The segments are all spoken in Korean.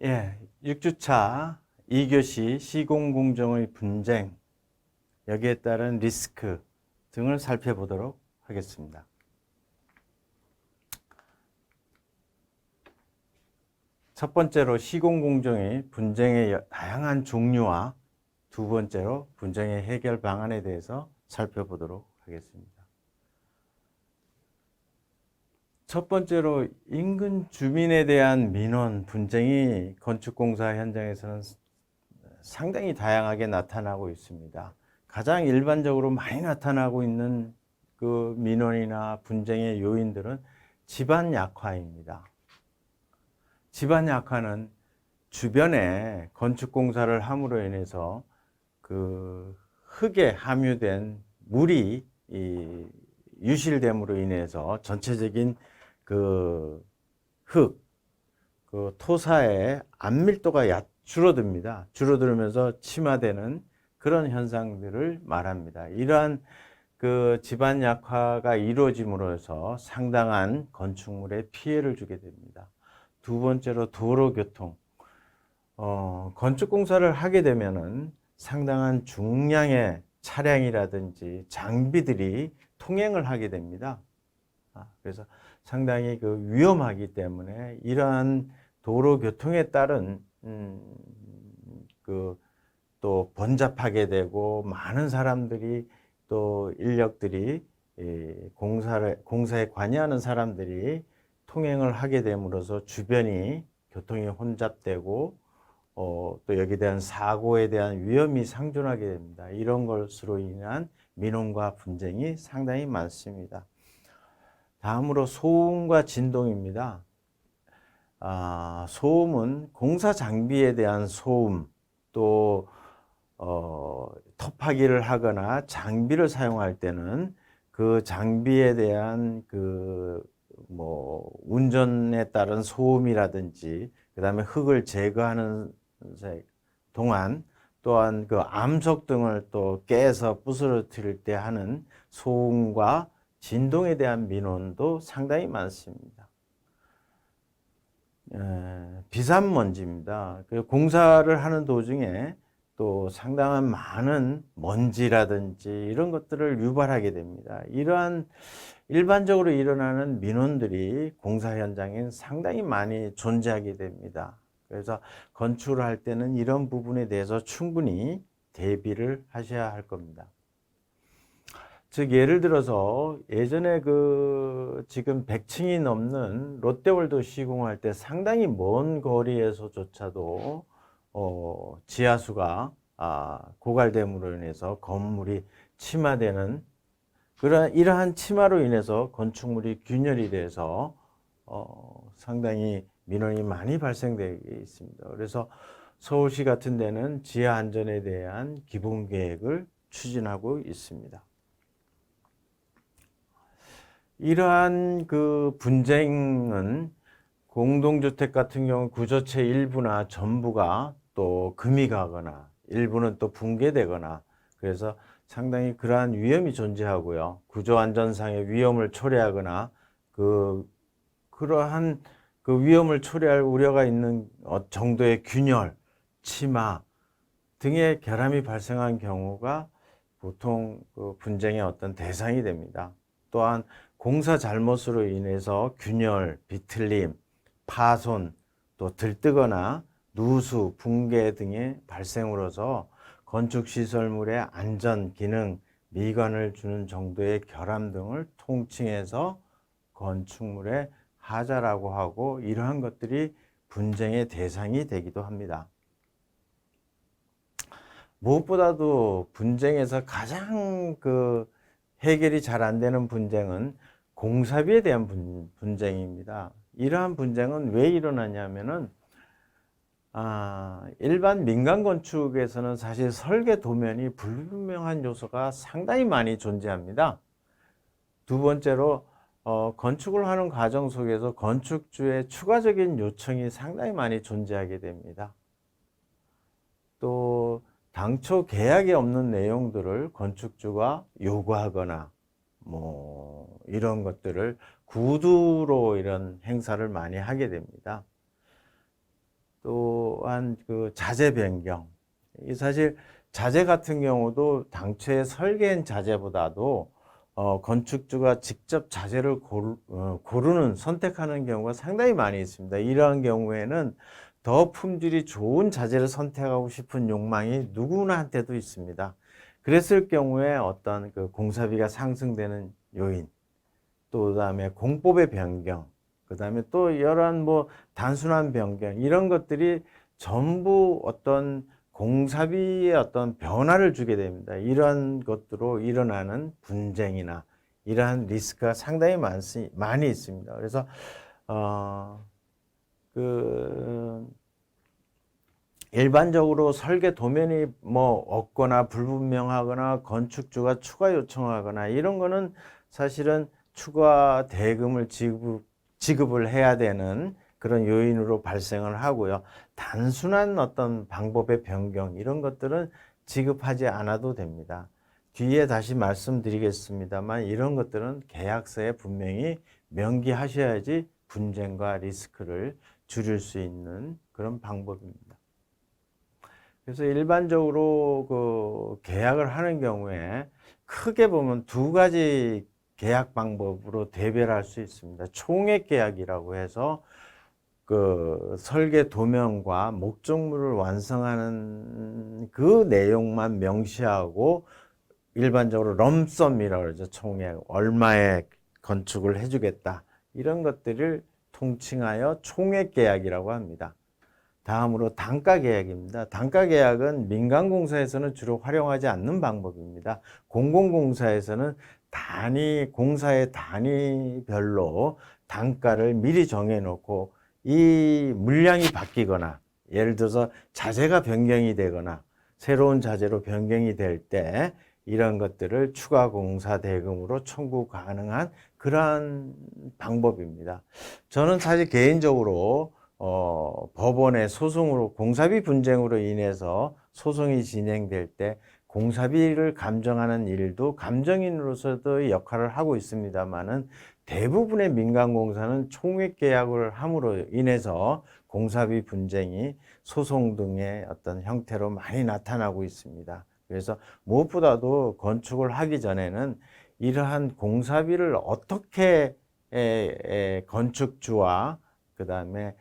예, 6주차 2교시 시공공정의 분쟁, 여기에 따른 리스크 등을 살펴보도록 하겠습니다. 첫 번째로 시공공정의 분쟁의 다양한 종류와 두 번째로 분쟁의 해결 방안에 대해서 살펴보도록 하겠습니다. 첫 번째로 인근 주민에 대한 민원, 분쟁이 건축공사 현장에서는 상당히 다양하게 나타나고 있습니다. 가장 일반적으로 많이 나타나고 있는 그 민원이나 분쟁의 요인들은 집안 약화입니다. 집안 약화는 주변에 건축공사를 함으로 인해서 그 흙에 함유된 물이 유실됨으로 인해서 전체적인 그 토사의 안밀도가 줄어듭니다. 줄어들면서 침하되는 그런 현상들을 말합니다. 이러한 그 집안 약화가 이루어짐으로써 상당한 건축물에 피해를 주게 됩니다. 두 번째로 도로교통. 건축공사를 하게 되면은 상당한 중량의 차량이라든지 장비들이 통행을 하게 됩니다. 그래서 상당히 그 위험하기 때문에 이러한 도로 교통에 따른 또 번잡하게 되고 많은 사람들이 또 인력들이 공사에 관여하는 사람들이 통행을 하게 됨으로써 주변이 교통이 혼잡되고 또 여기에 대한 사고에 대한 위험이 상존하게 됩니다. 이런 것으로 인한 민원과 분쟁이 상당히 많습니다. 다음으로 소음과 진동입니다. 소음은 공사 장비에 대한 소음, 또 터파기를 하거나 장비를 사용할 때는 그 장비에 대한 운전에 따른 소음이라든지, 그 다음에 흙을 제거하는 동안 또한 그 암석 등을 또 깨서 부스러뜨릴 때 하는 소음과 진동에 대한 민원도 상당히 많습니다. 비산먼지입니다. 공사를 하는 도중에 또 상당한 많은 먼지라든지 이런 것들을 유발하게 됩니다. 이러한 일반적으로 일어나는 민원들이 공사 현장에 상당히 많이 존재하게 됩니다. 그래서 건축을 할 때는 이런 부분에 대해서 충분히 대비를 하셔야 할 겁니다. 즉 예를 들어서 예전에 지금 100층이 넘는 롯데월드 시공할 때 상당히 먼 거리에서조차도 지하수가 고갈됨으로 인해서 건물이 침하되는 이러한 침하로 인해서 건축물이 균열이 돼서 상당히 민원이 많이 발생되어 있습니다. 그래서 서울시 같은 데는 지하 안전에 대한 기본 계획을 추진하고 있습니다. 이러한 분쟁은 공동주택 같은 경우 구조체 일부나 전부가 또 금이 가거나 일부는 또 붕괴되거나, 그래서 상당히 그러한 위험이 존재하고요. 구조안전상의 위험을 초래하거나 그러한 위험을 초래할 우려가 있는 정도의 균열, 침하 등의 결함이 발생한 경우가 보통 분쟁의 어떤 대상이 됩니다. 또한 공사 잘못으로 인해서 균열, 비틀림, 파손, 또 들뜨거나 누수, 붕괴 등의 발생으로서 건축시설물의 안전, 기능, 미관을 주는 정도의 결함 등을 통칭해서 건축물의 하자라고 하고, 이러한 것들이 분쟁의 대상이 되기도 합니다. 무엇보다도 분쟁에서 가장 해결이 잘 안 되는 분쟁은 공사비에 대한 분쟁입니다. 이러한 분쟁은 왜 일어나냐면은 일반 민간 건축에서는 사실 설계 도면이 불분명한 요소가 상당히 많이 존재합니다. 두 번째로 건축을 하는 과정 속에서 건축주의 추가적인 요청이 상당히 많이 존재하게 됩니다. 또 당초 계약에 없는 내용들을 건축주가 요구하거나 뭐 이런 것들을 구두로 이런 행사를 많이 하게 됩니다. 또한 그 자재 변경. 이 사실 자재 같은 경우도 당초에 설계한 자재보다도 건축주가 직접 자재를 고르는 선택하는 경우가 상당히 많이 있습니다. 이러한 경우에는 더 품질이 좋은 자재를 선택하고 싶은 욕망이 누구나한테도 있습니다. 그랬을 경우에 어떤 그 공사비가 상승되는 요인, 또 그다음에 공법의 변경, 그다음에 또 여러한 뭐 단순한 변경 이런 것들이 전부 어떤 공사비의 어떤 변화를 주게 됩니다. 이러한 것들로 일어나는 분쟁이나 이러한 리스크가 상당히 많이 있습니다. 그래서 일반적으로 설계 도면이 뭐 없거나 불분명하거나 건축주가 추가 요청하거나 이런 거는 사실은 추가 대금을 지급을 해야 되는 그런 요인으로 발생을 하고요. 단순한 어떤 방법의 변경 이런 것들은 지급하지 않아도 됩니다. 뒤에 다시 말씀드리겠습니다만 이런 것들은 계약서에 분명히 명기하셔야지 분쟁과 리스크를 줄일 수 있는 그런 방법입니다. 그래서 일반적으로 그 계약을 하는 경우에 크게 보면 두 가지 계약 방법으로 대별할 수 있습니다. 총액 계약이라고 해서 그 설계 도면과 목적물을 완성하는 그 내용만 명시하고 일반적으로 럼썸이라고 그러죠. 총액 얼마에 건축을 해주겠다 이런 것들을 통칭하여 총액 계약이라고 합니다. 다음으로 단가 계약입니다. 단가 계약은 민간공사에서는 주로 활용하지 않는 방법입니다. 공공공사에서는 공사의 단위별로 단가를 미리 정해놓고 이 물량이 바뀌거나 예를 들어서 자재가 변경이 되거나 새로운 자재로 변경이 될 때 이런 것들을 추가 공사 대금으로 청구 가능한 그러한 방법입니다. 저는 사실 개인적으로 법원의 소송으로 공사비 분쟁으로 인해서 소송이 진행될 때 공사비를 감정하는 일도 감정인으로서도 역할을 하고 있습니다만은 대부분의 민간공사는 총액 계약을 함으로 인해서 공사비 분쟁이 소송 등의 어떤 형태로 많이 나타나고 있습니다. 그래서 무엇보다도 건축을 하기 전에는 이러한 공사비를 어떻게 건축주와 그 다음에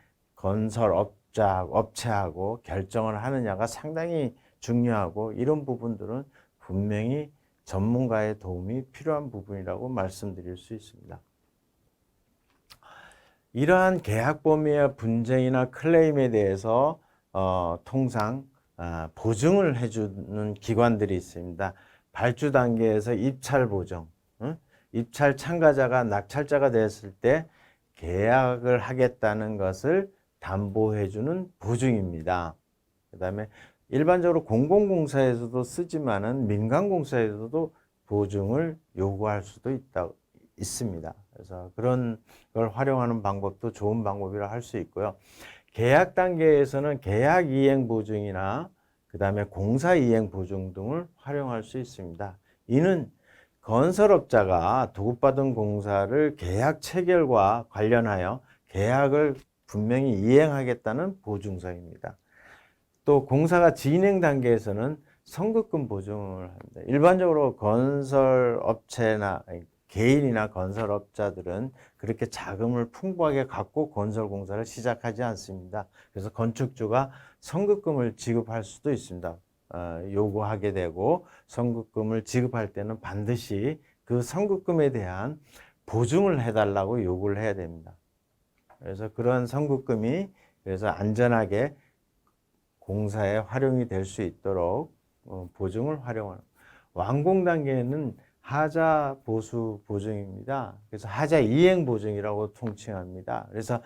업체하고 결정을 하느냐가 상당히 중요하고 이런 부분들은 분명히 전문가의 도움이 필요한 부분이라고 말씀드릴 수 있습니다. 이러한 계약 범위의 분쟁이나 클레임에 대해서 통상 보증을 해주는 기관들이 있습니다. 발주 단계에서 입찰 보증, 입찰 참가자가 낙찰자가 됐을 때 계약을 하겠다는 것을 담보해주는 보증입니다. 그 다음에 일반적으로 공공공사에서도 쓰지만은 민간공사에서도 보증을 요구할 수도 있습니다. 그래서 그런 걸 활용하는 방법도 좋은 방법이라 할 수 있고요. 계약 단계에서는 계약 이행 보증이나 그 다음에 공사 이행 보증 등을 활용할 수 있습니다. 이는 건설업자가 도급받은 공사를 계약 체결과 관련하여 계약을 분명히 이행하겠다는 보증서입니다. 또 공사가 진행 단계에서는 선급금 보증을 합니다. 일반적으로 건설업체나 개인이나 건설업자들은 그렇게 자금을 풍부하게 갖고 건설공사를 시작하지 않습니다. 그래서 건축주가 선급금을 지급할 수도 있습니다. 요구하게 되고 선급금을 지급할 때는 반드시 그 선급금에 대한 보증을 해달라고 요구를 해야 됩니다. 그래서 그런 선급금이 그래서 안전하게 공사에 활용이 될 수 있도록 보증을 활용하는 완공 단계는 하자 보수 보증입니다. 그래서 하자 이행 보증이라고 통칭합니다. 그래서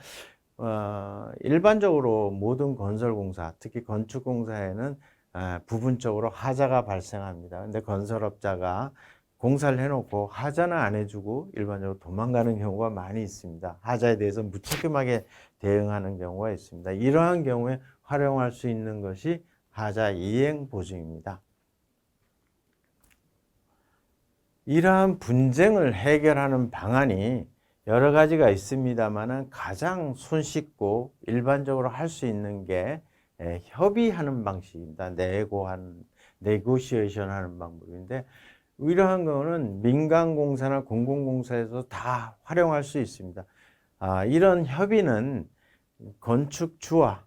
일반적으로 모든 건설공사, 특히 건축공사에는 부분적으로 하자가 발생합니다. 근데 건설업자가 공사를 해놓고 하자는 안 해주고 일반적으로 도망가는 경우가 많이 있습니다. 하자에 대해서 무책임하게 대응하는 경우가 있습니다. 이러한 경우에 활용할 수 있는 것이 하자 이행 보증입니다. 이러한 분쟁을 해결하는 방안이 여러 가지가 있습니다만 가장 손쉽고 일반적으로 할 수 있는 게 협의하는 방식입니다. 네고시에이션 하는 방법인데, 이러한 거는 민간공사나 공공공사에서 다 활용할 수 있습니다. 이런 협의는 건축주와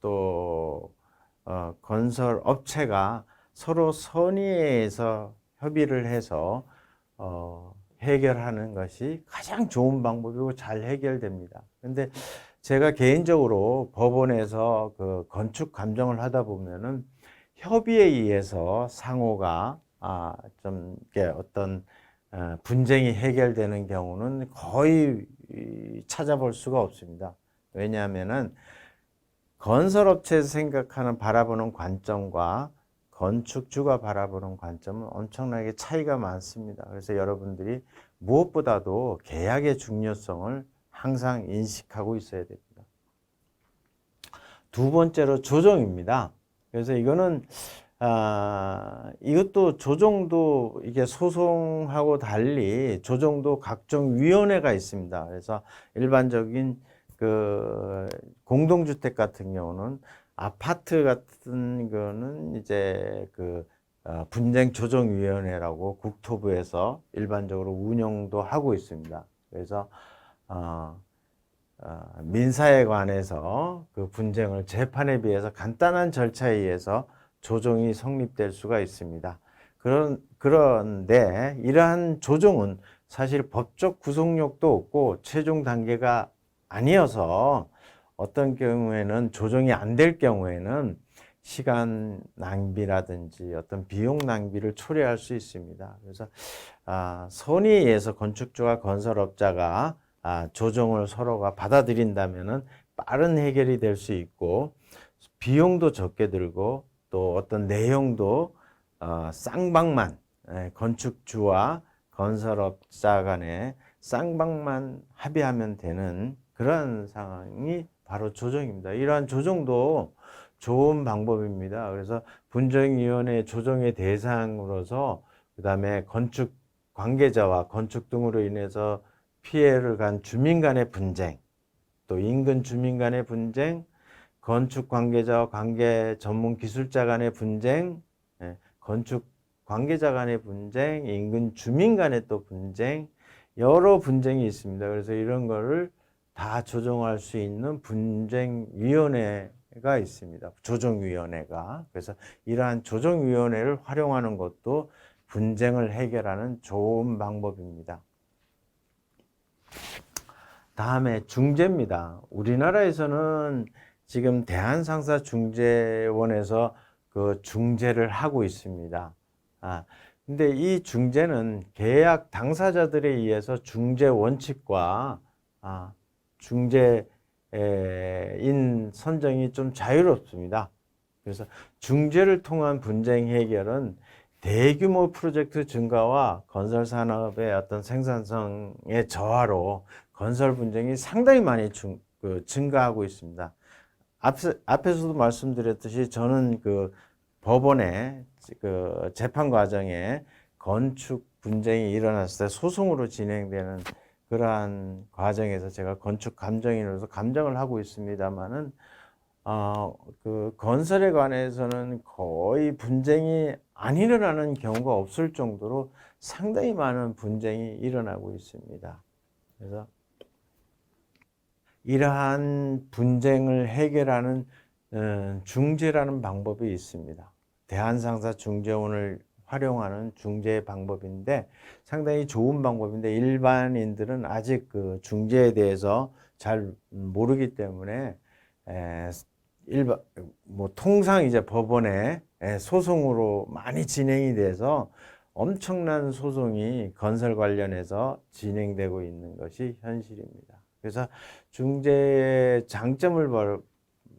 또 건설 업체가 서로 선의해서 협의를 해서 해결하는 것이 가장 좋은 방법이고 잘 해결됩니다. 근데 제가 개인적으로 법원에서 그 건축 감정을 하다 보면은 협의에 의해서 상호가 좀 이렇게 어떤 분쟁이 해결되는 경우는 거의 찾아볼 수가 없습니다. 왜냐하면은 건설업체에서 생각하는 바라보는 관점과 건축주가 바라보는 관점은 엄청나게 차이가 많습니다. 그래서 여러분들이 무엇보다도 계약의 중요성을 항상 인식하고 있어야 됩니다. 두 번째로 조정입니다. 그래서 이거는 이것도 조정도 이게 소송하고 달리 조정도 각종 위원회가 있습니다. 그래서 일반적인 그 공동주택 같은 경우는 아파트 같은 거는 이제 그 분쟁 조정위원회라고 국토부에서 일반적으로 운영도 하고 있습니다. 그래서 민사에 관해서 그 분쟁을 재판에 비해서 간단한 절차에 의해서 조정이 성립될 수가 있습니다. 그런데 이러한 조정은 사실 법적 구속력도 없고 최종 단계가 아니어서 어떤 경우에는 조정이 안 될 경우에는 시간 낭비라든지 어떤 비용 낭비를 초래할 수 있습니다. 그래서 선의에 의해서 건축주와 건설업자가 조정을 서로가 받아들인다면은 빠른 해결이 될 수 있고 비용도 적게 들고 또 어떤 내용도 쌍방만 건축주와 건설업자 간에 쌍방만 합의하면 되는 그런 상황이 바로 조정입니다. 이러한 조정도 좋은 방법입니다. 그래서 분쟁위원회 조정의 대상으로서 그다음에 건축 관계자와 건축 등으로 인해서 피해를 간 주민 간의 분쟁, 또 인근 주민 간의 분쟁, 건축 관계자와 관계 전문 기술자 간의 분쟁, 건축 관계자 간의 분쟁, 인근 주민 간의 또 분쟁, 여러 분쟁이 있습니다. 그래서 이런 거를 다 조정할 수 있는 분쟁위원회가 있습니다. 조정위원회가. 그래서 이러한 조정위원회를 활용하는 것도 분쟁을 해결하는 좋은 방법입니다. 다음에 중재입니다. 우리나라에서는 지금 대한상사중재원에서 그 중재를 하고 있습니다. 근데 이 중재는 계약 당사자들에 의해서 중재 원칙과 중재인 선정이 좀 자유롭습니다. 그래서 중재를 통한 분쟁 해결은 대규모 프로젝트 증가와 건설 산업의 어떤 생산성의 저하로 건설 분쟁이 상당히 많이 증가하고 있습니다. 앞에서도 말씀드렸듯이 저는 그 법원의 그 재판 과정에 건축 분쟁이 일어났을 때 소송으로 진행되는 그러한 과정에서 제가 건축 감정인으로서 감정을 하고 있습니다만은 그 건설에 관해서는 거의 분쟁이 안 일어나는 경우가 없을 정도로 상당히 많은 분쟁이 일어나고 있습니다. 그래서 이러한 분쟁을 해결하는 중재라는 방법이 있습니다. 대한상사중재원을 활용하는 중재 방법인데 상당히 좋은 방법인데 일반인들은 아직 그 중재에 대해서 잘 모르기 때문에 통상 이제 법원에 소송으로 많이 진행이 돼서 엄청난 소송이 건설 관련해서 진행되고 있는 것이 현실입니다. 그래서 중재의 장점을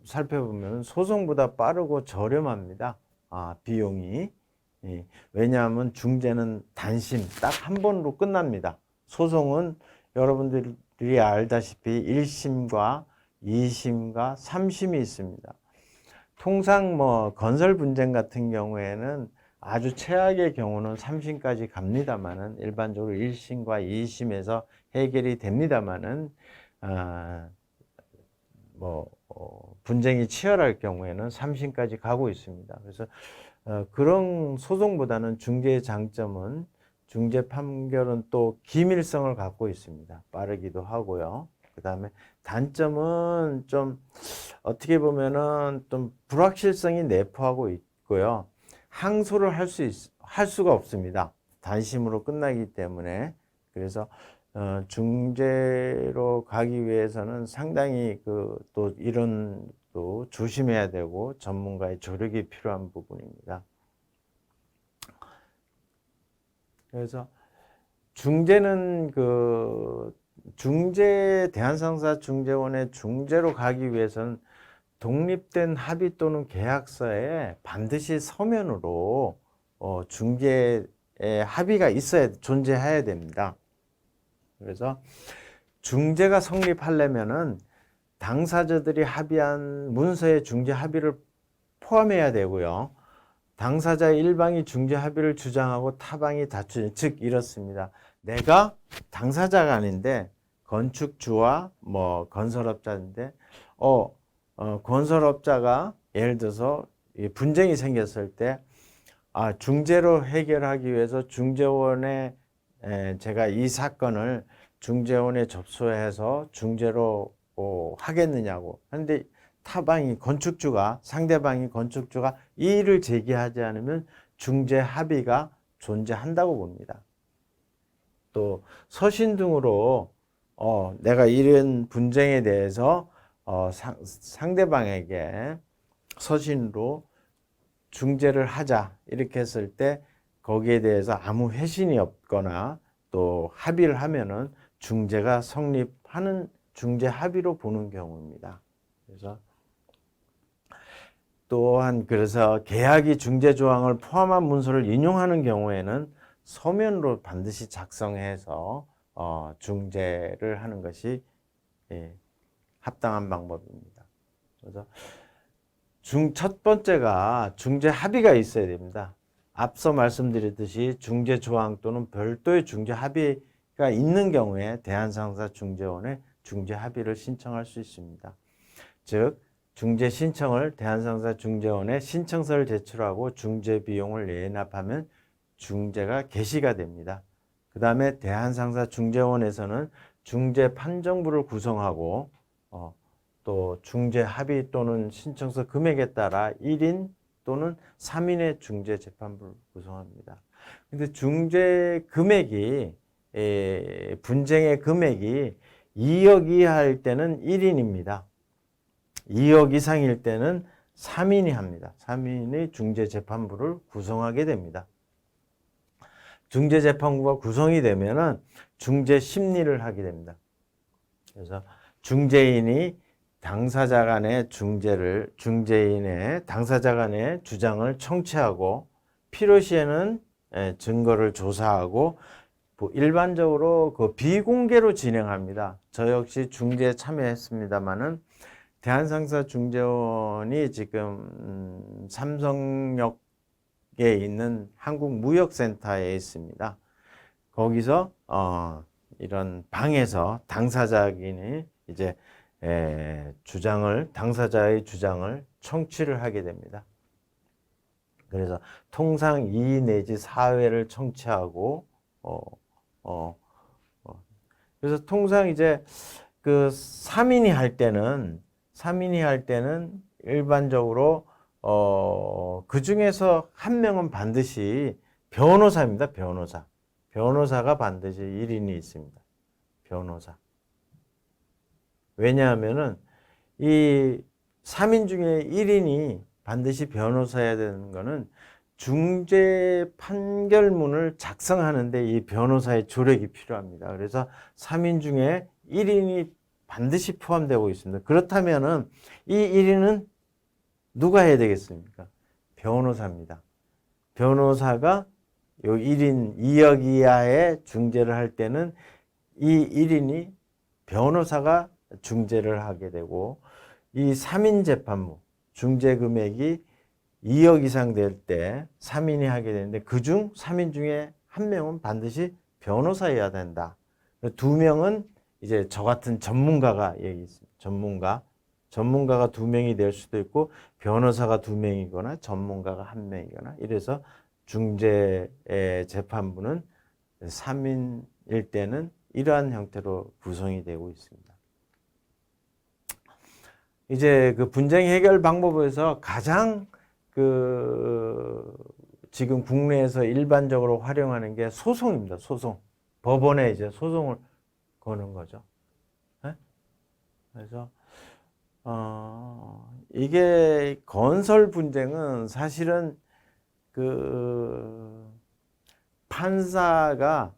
살펴보면 소송보다 빠르고 저렴합니다. 비용이. 왜냐하면 중재는 단심 딱 한 번으로 끝납니다. 소송은 여러분들이 알다시피 1심과 2심과 3심이 있습니다. 통상 뭐 건설 분쟁 같은 경우에는 아주 최악의 경우는 3심까지 갑니다만은 일반적으로 1심과 2심에서 해결이 됩니다만은 분쟁이 치열할 경우에는 3심까지 가고 있습니다. 그래서 그런 소송보다는 중재의 장점은 중재 판결은 또 기밀성을 갖고 있습니다. 빠르기도 하고요. 그 다음에 단점은 좀 어떻게 보면은 좀 불확실성이 내포하고 있고요. 항소를 할 수가 없습니다. 단심으로 끝나기 때문에. 그래서 중재로 가기 위해서는 상당히 또 이런 또 조심해야 되고 전문가의 조력이 필요한 부분입니다. 그래서 중재는 대한상사중재원의 중재로 가기 위해서는 독립된 합의 또는 계약서에 반드시 서면으로 중재의 합의가 존재해야 됩니다. 그래서 중재가 성립하려면은 당사자들이 합의한 문서의 중재 합의를 포함해야 되고요. 당사자 일방이 중재 합의를 주장하고 타방이 다투는, 즉 이렇습니다. 내가 당사자가 아닌데 건축주와 건설업자인데 건설업자가 예를 들어서 분쟁이 생겼을 때 중재로 해결하기 위해서 중재원에 제가 이 사건을 중재원에 접수해서 중재로 하겠느냐고. 그런데 상대방이 건축주가 이의를 제기하지 않으면 중재 합의가 존재한다고 봅니다. 또 서신 등으로 내가 이런 분쟁에 대해서 상대방에게 서신으로 중재를 하자 이렇게 했을 때 거기에 대해서 아무 회신이 없거나 또 합의를 하면은 중재가 성립하는 중재 합의로 보는 경우입니다. 그래서 또한 그래서 계약이 중재 조항을 포함한 문서를 인용하는 경우에는 서면으로 반드시 작성해서 중재를 하는 것이 합당한 방법입니다. 그래서 첫 번째가 중재 합의가 있어야 됩니다. 앞서 말씀드렸듯이 중재 조항 또는 별도의 중재 합의가 있는 경우에 대한상사중재원에 중재 합의를 신청할 수 있습니다. 즉 중재 신청을 대한상사중재원에 신청서를 제출하고 중재 비용을 예납하면 중재가 개시가 됩니다. 그 다음에 대한상사중재원에서는 중재 판정부를 구성하고 또 중재 합의 또는 신청서 금액에 따라 1인 또는 3인의 중재 재판부를 구성합니다. 근데 중재 금액이 분쟁의 금액이 2억 이하일 때는 1인입니다. 2억 이상일 때는 3인이 합니다. 3인의 중재재판부를 구성하게 됩니다. 중재재판부가 구성이 되면은 중재심리를 하게 됩니다. 그래서 중재인이 당사자 간의 중재인의 당사자 간의 주장을 청취하고 필요시에는 증거를 조사하고 일반적으로 비공개로 진행합니다. 저 역시 중재에 참여했습니다만은 대한상사중재원이 지금 삼성역에 있는 한국무역센터에 있습니다. 거기서 이런 방에서 당사자인이 이제 당사자의 주장을 청취를 하게 됩니다. 그래서 통상 2 내지 4회를 청취하고 그래서 통상 이제 3인이 할 때는 일반적으로 그 중에서 한 명은 반드시 변호사입니다. 변호사가 반드시 1인이 있습니다. 변호사. 왜냐하면은 이 3인 중에 1인이 반드시 변호사여야 되는 거는 중재 판결문을 작성하는데 이 변호사의 조력이 필요합니다. 그래서 3인 중에 1인이 반드시 포함되고 있습니다. 그렇다면은 이 1인은 누가 해야 되겠습니까? 변호사입니다. 변호사가 요 1인 2억 이하의 중재를 할 때는 이 1인이 변호사가 중재를 하게 되고, 이 3인 재판부 중재 금액이 2억 이상 될 때 3인이 하게 되는데, 그중 3인 중에 한 명은 반드시 변호사여야 된다. 2명은 이제 저 같은 전문가가 얘기 있습니다. 전문가가 2명이 될 수도 있고, 변호사가 2명이거나 전문가가 1명이거나, 이래서 중재의 재판부는 3인일 때는 이러한 형태로 구성이 되고 있습니다. 이제 그 분쟁 해결 방법에서 가장 지금 국내에서 일반적으로 활용하는 게 소송입니다. 소송. 법원에 이제 소송을 거는 거죠. 네? 그래서 이게 건설 분쟁은 사실은 판사가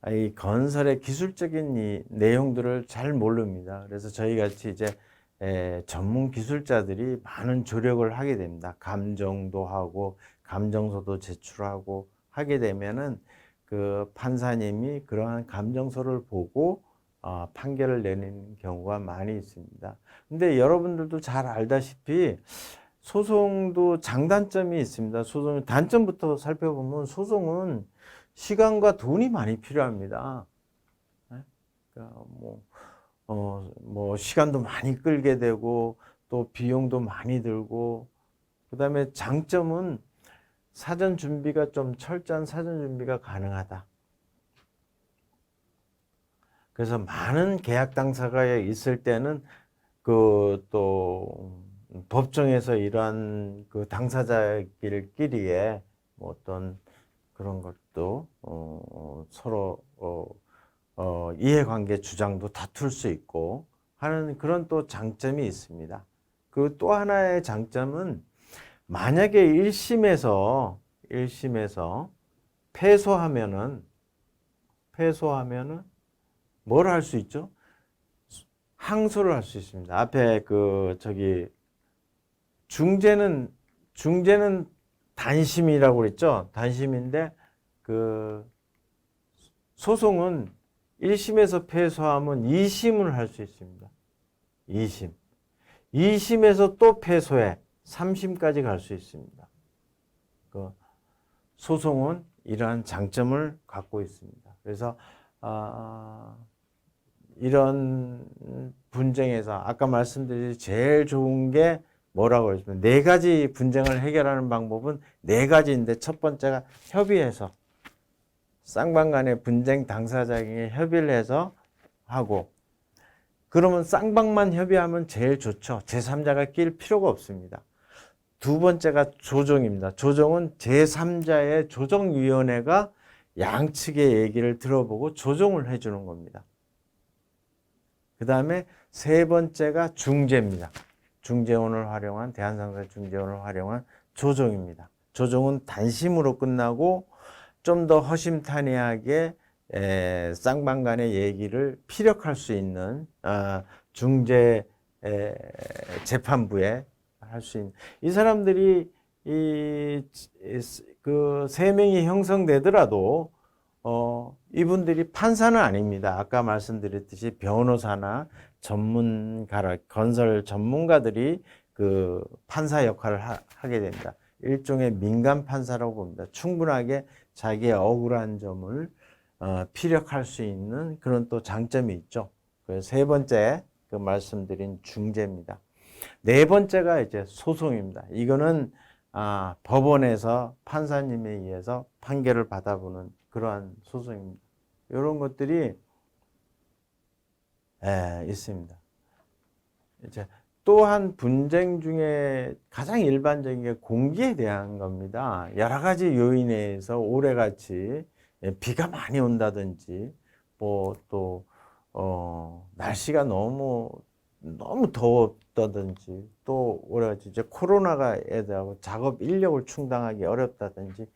이 건설의 기술적인 이 내용들을 잘 모릅니다. 그래서 저희 같이 이제 전문 기술자들이 많은 조력을 하게 됩니다. 감정도 하고 감정서도 제출하고 하게 되면은 그 판사님이 그러한 감정서를 보고 판결을 내리는 경우가 많이 있습니다. 근데 여러분들도 잘 알다시피 소송도 장단점이 있습니다. 소송의 단점부터 살펴보면 소송은 시간과 돈이 많이 필요합니다. 그러니까 뭐 시간도 많이 끌게 되고 또 비용도 많이 들고, 그다음에 장점은 사전 준비가 좀 철저한 사전 준비가 가능하다. 그래서 많은 계약 당사가 있을 때는 또 법정에서 이러한 그 당사자끼리의 뭐 어떤 그런 것도 서로 이해관계 주장도 다툴 수 있고 하는 그런 또 장점이 있습니다. 그 또 하나의 장점은 만약에 1심에서 패소하면은 뭘 할 수 있죠? 항소를 할 수 있습니다. 앞에 중재는 단심이라고 그랬죠? 단심인데 소송은 1심에서 패소하면 2심을 할 수 있습니다. 2심에서 또 패소해 3심까지 갈 수 있습니다. 소송은 이러한 장점을 갖고 있습니다. 그래서 이런 분쟁에서 아까 말씀드린 제일 좋은 게 뭐라고 했습니까? 4가지 분쟁을 해결하는 방법은 4가지인데, 첫 번째가 협의해서 쌍방 간의 분쟁 당사자에게 협의를 해서 하고, 그러면 쌍방만 협의하면 제일 좋죠. 제3자가 낄 필요가 없습니다. 두 번째가 조정입니다. 조정은 제3자의 조정위원회가 양측의 얘기를 들어보고 조정을 해주는 겁니다. 그 다음에 세 번째가 중재입니다. 중재원을 활용한, 대한상사 중재원을 활용한 조정입니다. 조정은 단심으로 끝나고 좀 더 허심탄회하게 쌍방 간의 얘기를 피력할 수 있는 중재 재판부에 할 수 있는, 이 사람들이 그 3명이 형성되더라도 이분들이 판사는 아닙니다. 아까 말씀드렸듯이 변호사나 전문가, 건설 전문가들이 그 판사 역할을 하게 됩니다. 일종의 민간 판사라고 봅니다. 충분하게 자기의 억울한 점을 피력할 수 있는 그런 또 장점이 있죠. 그래서 세 번째 그 말씀드린 중재입니다. 네 번째가 이제 소송입니다. 이거는 법원에서 판사님에 의해서 판결을 받아보는 그러한 소송입니다. 이런 것들이 있습니다. 이제 또한 분쟁 중에 가장 일반적인 게 공기에 대한 겁니다. 여러 가지 요인에 의해서 올해같이 비가 많이 온다든지, 뭐 또 날씨가 너무 더웠다든지, 또 올해같이 이제 코로나가 애들하고 작업 인력을 충당하기 어렵다든지,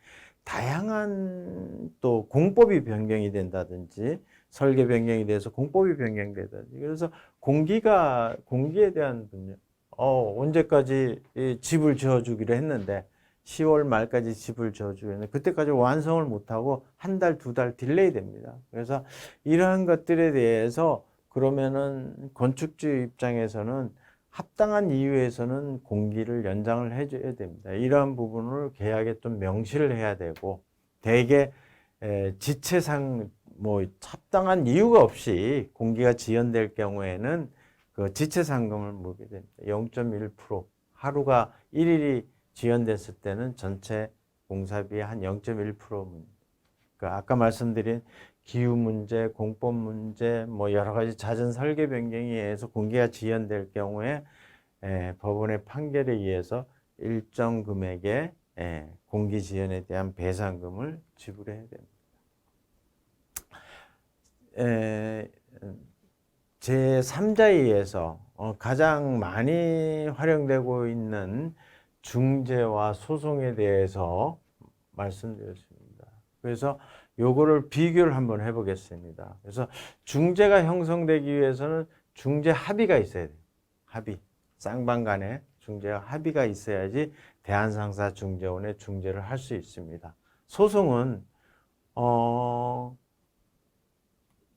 다양한 또 공법이 변경이 된다든지, 설계 변경이 돼서 공법이 변경되다든지, 그래서 공기에 대한 분쟁, 언제까지 이 집을 지어주기로 했는데 10월 말까지 집을 지어주고 있는데 그때까지 완성을 못하고 한 달, 두 달 딜레이 됩니다. 그래서 이러한 것들에 대해서 그러면은 건축주 입장에서는 합당한 이유에서는 공기를 연장을 해줘야 됩니다. 이러한 부분을 계약에 좀 명시를 해야 되고 대개 지체상 뭐 합당한 이유가 없이 공기가 지연될 경우에는 그 지체 상금을 물게 됩니다. 0.1% 하루가 1일이 지연됐을 때는 전체 공사비의 한 0.1%. 그 아까 말씀드린 기후 문제, 공법 문제, 뭐 여러 가지 잦은 설계 변경에 의해서 공기가 지연될 경우에 법원의 판결에 의해서 일정 금액의 공기 지연에 대한 배상금을 지불해야 됩니다. 제3자에 의해서 가장 많이 활용되고 있는 중재와 소송에 대해서 말씀드렸습니다. 그래서 요거를 비교를 한번 해보겠습니다. 그래서 중재가 형성되기 위해서는 중재 합의가 있어야 돼요. 합의. 쌍방 간에 중재와 합의가 있어야지 대한상사중재원에 중재를 할 수 있습니다. 소송은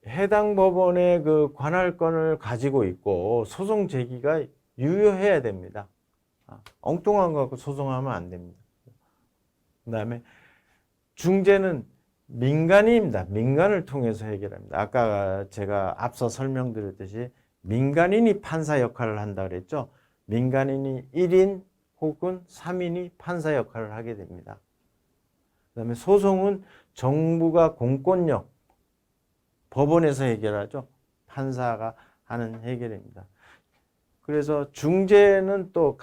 해당 법원의 그 관할권을 가지고 있고 소송 제기가 유효해야 됩니다. 엉뚱한 거 갖고 소송하면 안 됩니다. 그 다음에 중재는 민간인입니다. 민간을 통해서 해결합니다. 아까 제가 앞서 설명드렸듯이 민간인이 판사 역할을 한다 그랬죠. 민간인이 1인 혹은 3인이 판사 역할을 하게 됩니다. 그 다음에 소송은 정부가 공권력, 법원에서 해결하죠. 판사가 하는 해결입니다. 그래서 중재는 또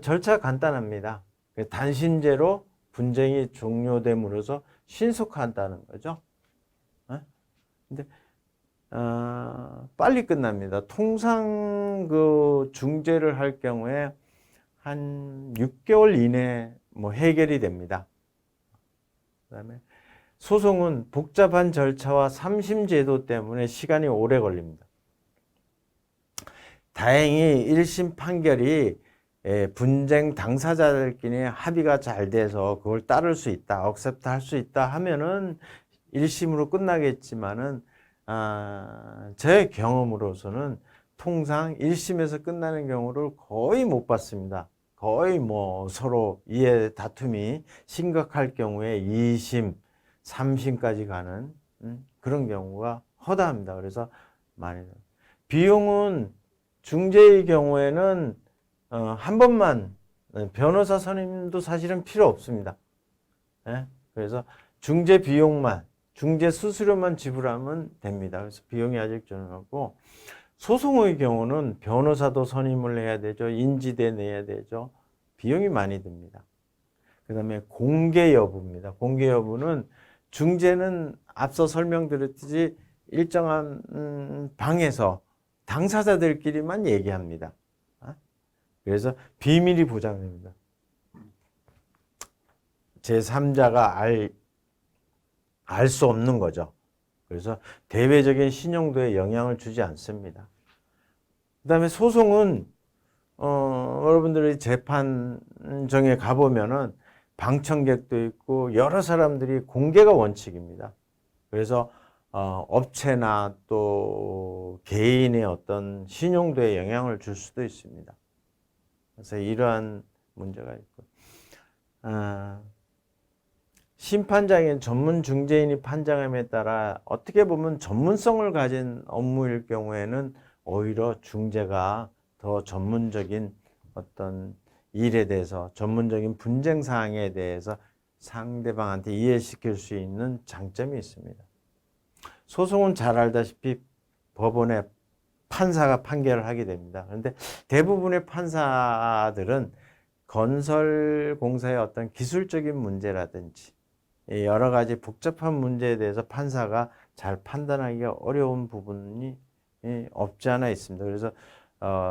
절차가 간단합니다. 단신제로 분쟁이 종료됨으로써 신속하다는 거죠. 근데 빨리 끝납니다. 통상 그 중재를 할 경우에 한 6개월 이내 뭐 해결이 됩니다. 그다음에 소송은 복잡한 절차와 삼심 제도 때문에 시간이 오래 걸립니다. 다행히 1심 판결이 분쟁 당사자들끼리 합의가 잘 돼서 그걸 따를 수 있다, 억셉트 할 수 있다 하면은 1심으로 끝나겠지만은, 제 경험으로서는 통상 1심에서 끝나는 경우를 거의 못 봤습니다. 거의 뭐 서로 이해 다툼이 심각할 경우에 2심, 3심까지 가는 그런 경우가 허다합니다. 그래서 많이 비용은 중재의 경우에는 한 번만 변호사 선임도 사실은 필요 없습니다. 그래서 중재 비용만, 중재 수수료만 지불하면 됩니다. 그래서 비용이 아직 저렴하고 소송의 경우는 변호사도 선임을 해야 되죠. 인지대 내야 되죠. 비용이 많이 듭니다. 그 다음에 공개 여부입니다. 공개 여부는 중재는 앞서 설명드렸듯이 일정한 방에서 당사자들끼리만 얘기합니다. 그래서 비밀이 보장됩니다. 제3자가 알 수 없는 거죠. 그래서 대외적인 신용도에 영향을 주지 않습니다. 그 다음에 소송은 여러분들이 재판정에 가보면은 방청객도 있고 여러 사람들이 공개가 원칙입니다. 그래서 업체나 또 개인의 어떤 신용도에 영향을 줄 수도 있습니다. 그래서 이러한 문제가 있고, 심판장인 전문 중재인이 판정함에 따라 어떻게 보면 전문성을 가진 업무일 경우에는 오히려 중재가 더 전문적인 어떤 일에 대해서 전문적인 분쟁 사항에 대해서 상대방한테 이해시킬 수 있는 장점이 있습니다. 소송은 잘 알다시피 법원에 판사가 판결을 하게 됩니다. 그런데 대부분의 판사들은 건설공사의 어떤 기술적인 문제라든지 여러 가지 복잡한 문제에 대해서 판사가 잘 판단하기가 어려운 부분이 없지 않아 있습니다. 그래서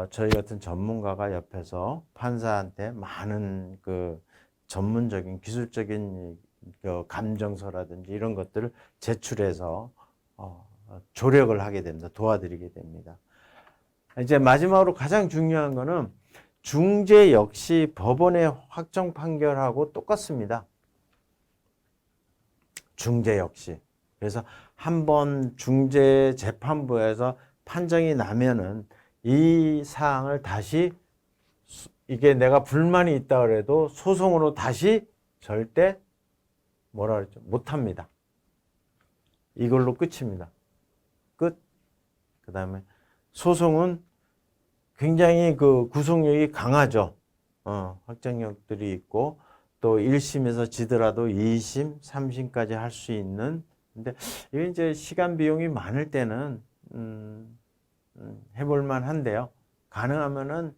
저희 같은 전문가가 옆에서 판사한테 많은 그 전문적인 기술적인 그 감정서라든지 이런 것들을 제출해서 조력을 하게 됩니다. 도와드리게 됩니다. 이제 마지막으로 가장 중요한 거는 중재 역시 법원의 확정 판결하고 똑같습니다. 중재 역시. 그래서 한번 중재 재판부에서 판정이 나면은 이 사항을 다시 이게 내가 불만이 있다 그래도 소송으로 다시 절대 뭐라 그랬죠? 못합니다. 이걸로 끝입니다. 끝. 그 다음에 소송은 굉장히 그 구속력이 강하죠. 확정력들이 있고 또 1심에서 지더라도 2심, 3심까지 할 수 있는. 근데 이게 이제 시간 비용이 많을 때는 해볼만 한데요. 가능하면은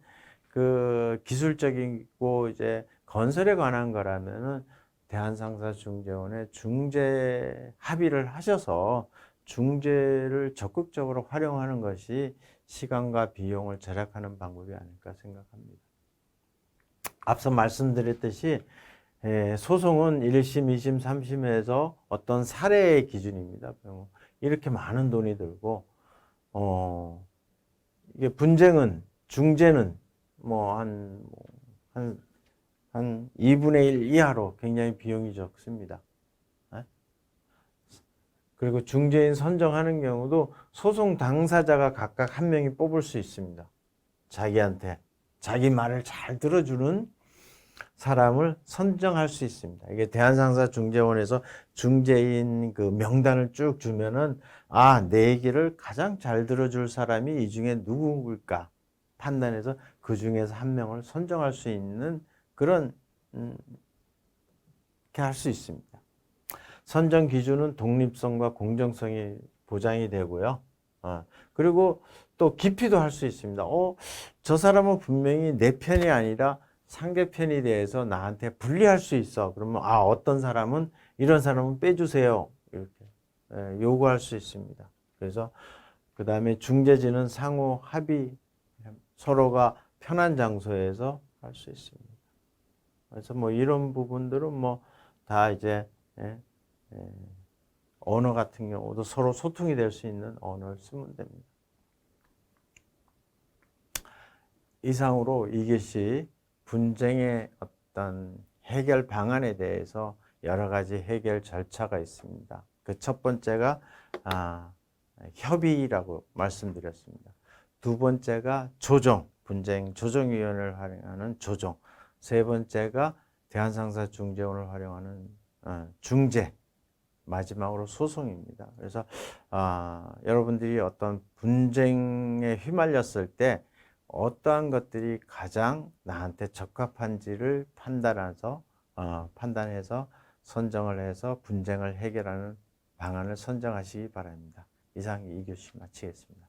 그 기술적이고 이제 건설에 관한 거라면은 대한상사중재원에 중재 합의를 하셔서 중재를 적극적으로 활용하는 것이 시간과 비용을 절약하는 방법이 아닐까 생각합니다. 앞서 말씀드렸듯이 소송은 1심, 2심, 3심에서 어떤 사례의 기준입니다. 이렇게 많은 돈이 들고 이게 분쟁은 중재는 뭐 한 2분의 1 이하로 굉장히 비용이 적습니다. 그리고 중재인 선정하는 경우도 소송 당사자가 각각 한 명이 뽑을 수 있습니다. 자기한테 자기 말을 잘 들어주는 사람을 선정할 수 있습니다. 이게 대한상사중재원에서 중재인 그 명단을 쭉 주면은 내 얘기를 가장 잘 들어줄 사람이 이 중에 누구일까 판단해서 그 중에서 한 명을 선정할 수 있는 그런 이렇게 할 수 있습니다. 선정 기준은 독립성과 공정성이 보장이 되고요. 그리고 또 깊이도 할 수 있습니다. 저 사람은 분명히 내 편이 아니라 상대편에 대해서 나한테 불리할 수 있어. 그러면 어떤 사람은 이런 사람은 빼주세요. 이렇게 요구할 수 있습니다. 그래서 그 다음에 중재진은 상호 합의, 서로가 편한 장소에서 할 수 있습니다. 그래서 뭐 이런 부분들은 뭐 다 이제 언어 같은 경우도 서로 소통이 될 수 있는 언어를 쓰면 됩니다. 이상으로 이것이 분쟁의 어떤 해결 방안에 대해서 여러 가지 해결 절차가 있습니다. 그 첫 번째가 협의라고 말씀드렸습니다. 두 번째가 조정, 분쟁 조정위원회를 활용하는 조정. 세 번째가 대한상사중재원을 활용하는 중재. 마지막으로 소송입니다. 그래서 여러분들이 어떤 분쟁에 휘말렸을 때 어떠한 것들이 가장 나한테 적합한지를 판단해서 선정을 해서 분쟁을 해결하는 방안을 선정하시기 바랍니다. 이상 2교시 마치겠습니다.